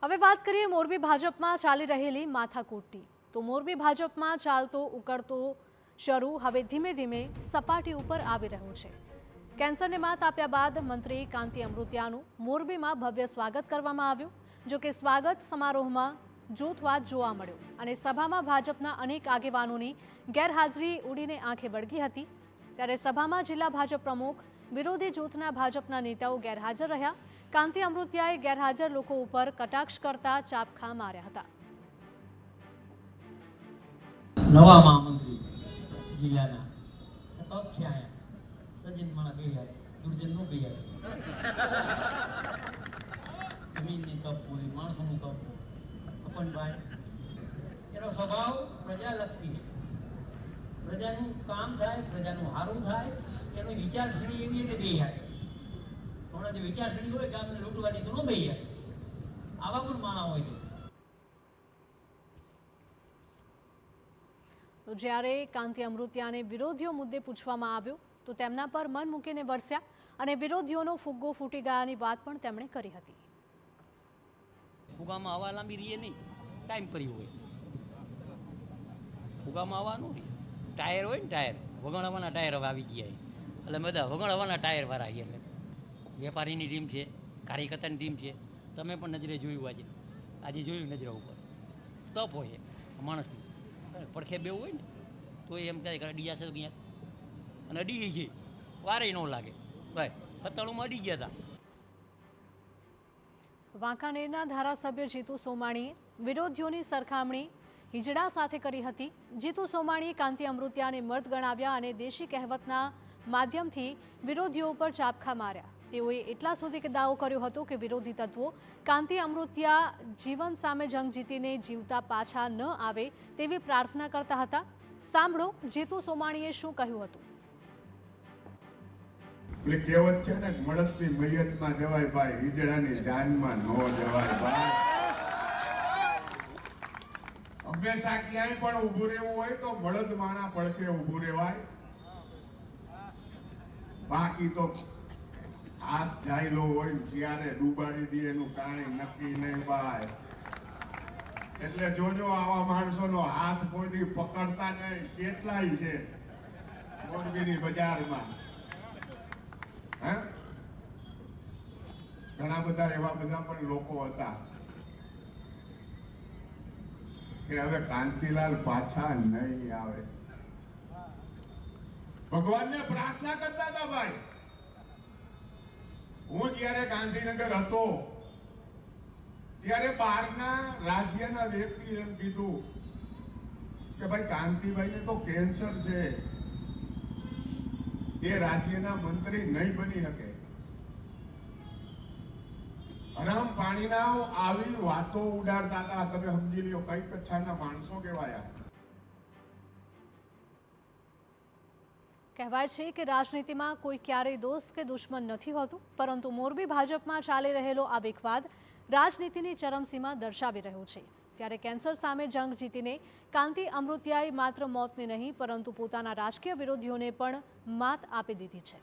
હવે વાત કરીએ મોરબી ભાજપમાં ચાલી રહેલી માથાકૂટની। તો મોરબી ભાજપમાં ચાલતો ઉકળતો શરૂ હવે ધીમે ધીમે સપાટી ઉપર આવી રહ્યો છે। કેન્સરને માત આપ્યા બાદ મંત્રી કાંતિ અમૃતિયાનું મોરબીમાં ભવ્ય સ્વાગત કરવામાં આવ્યું। જો કે સ્વાગત સમારોહમાં જૂથવાદ જોવા મળ્યો અને સભામાં ભાજપના અનેક આગેવાનોની ગેરહાજરી ઉડીને આંખે વળગી હતી। ત્યારે સભામાં જિલ્લા ભાજપ પ્રમુખ વિરોધી જૂથના ભાજપના નેતાઓ ગેરહાજર રહ્યા। કાંતિ અમૃતિયાએ ગેરહાજર લોકો ઉપર કટાક્ષ કરતા ચાપખા માર્યા હતા। નવા મહામંત્રી જિલ્લાના તપ છે આયા સજ્જન માણા બેહ્યા દુર્જન નો બેહ્યા જમીનની તપ હોય માણસોનું તપ અપનભાઈ એનો સ્વભાવ પ્રજાલક્ષી પ્રજાનું કામ થાય પ્રજાનું સારું થાય એની વિચારસરણી એવી એટલે બેહ્યા હમણાં જે વિચારસરણી હોય ગામને લૂંટવાની તો ન બેહ્યા આવા પણ માણા હોય છે। તો જ્યારે કાંતિ અમૃતિયાને વિરોધીઓ મુદ્દે પૂછવામાં આવ્યું તો તેમના પર મન મૂકીને વરસ્યા અને વિરોધીઓનો ફુગ્ગો ફૂટી ગયાની વાત પણ તેમણે કરી હતી। ફુગામાં હવા લાંબી રહીએ નહીં, ટાઈમ પરી હોય ફુગામાં હવા ન રહી। ટાયર હોય ને ટાયર વગણવાના ટાયર હવે આવી ગયા એટલે બધા વગણવાના ટાયર વાળા એટલે વેપારીની ટીમ છે, કાર્યકર્તાની ટીમ છે। તમે પણ નજરે જોયું આજે જોયું નજરા ઉપર તપ હોય માણસની પડખે બેવું હોય ને તો એમ કહે કે અડીયા છે તો ક્યાંક અને અડીએ છે વારે ન લાગે ભાઈ 97માં અડી ગયા હતા। વાંકાનેરના ધારાસભ્ય જીતુ સોમાણીએ વિરોધીઓની સરખામણી હિજડા સાથે કરી હતી। જીતુ સોમાણીએ કાંતિ અમૃતિયાને મર્દ ગણાવ્યા અને દેશી કહેવતના માધ્યમથી વિરોધીઓ ઉપર ચાપખા માર્યા। તેઓએ એટલા સુધી દાવો કર્યો હતો કે વિરોધી તત્વો કાંતિ અમૃતિયા જીવન સામે જંગ જીતીને જીવતા પાછા ન આવે તેવી પ્રાર્થના કરતા હતા। સાંભળો જીતુ સોમાણીએ શું કહ્યું હતું। એટલે કહેવત છે ને મળદની મૈયતમાં જવાય ભાઈ, હિજડાની જાનમાં ન જવાય ભાઈ। હંમેશા ક્યાંય પણ ઊભું રહેવું હોય તો મળદ માણા પડખે ઊભું રહેવાય, બાકી તો હાથ જાયલો હોય ત્યારે ડૂબાડી દે એનું કાંઈ નક્કી નહીં ભાઈ। એટલે જોજો આવા માણસોનો હાથ કોઈ દી પકડતા નહીં, કેટલાય છે મોરબીની બજારમાં। ઘણા બધા એવા બધા પણ લોકો હતા કે હવે કાંતિલાલ પાછા નહીં આવે। ભગવાનને પ્રાર્થના કરતા હતા ભાઈ। હું જ્યારે ગાંધીનગર હતો ત્યારે બહારના રાજ્યના વ્યક્તિ એમ કીધું કે ભાઈ કાંતિભાઈને તો કેન્સર છે, એ રાજ્યના મંત્રી નહીં બની શકે। હરામ પાણીના આવી વાતો ઉડાડતા હતા। તમે સમજી લ્યો કઈ કચ્છાના માણસો કહેવાયા। કહેવાય છે કે રાજનીતિમાં કોઈ ક્યારેય દોસ્ત કે દુશ્મન નથી હોતું, પરંતુ મોરબી ભાજપમાં ચાલી રહેલો આ વિખવાદ રાજનીતિની ચરમસીમા દર્શાવી રહ્યો છે। ત્યારે કેન્સર સામે જંગ જીતીને કાંતિ અમૃતિયાએ માત્ર મોતને નહીં પરંતુ પોતાના રાજકીય વિરોધીઓને પણ માત આપી દીધી છે।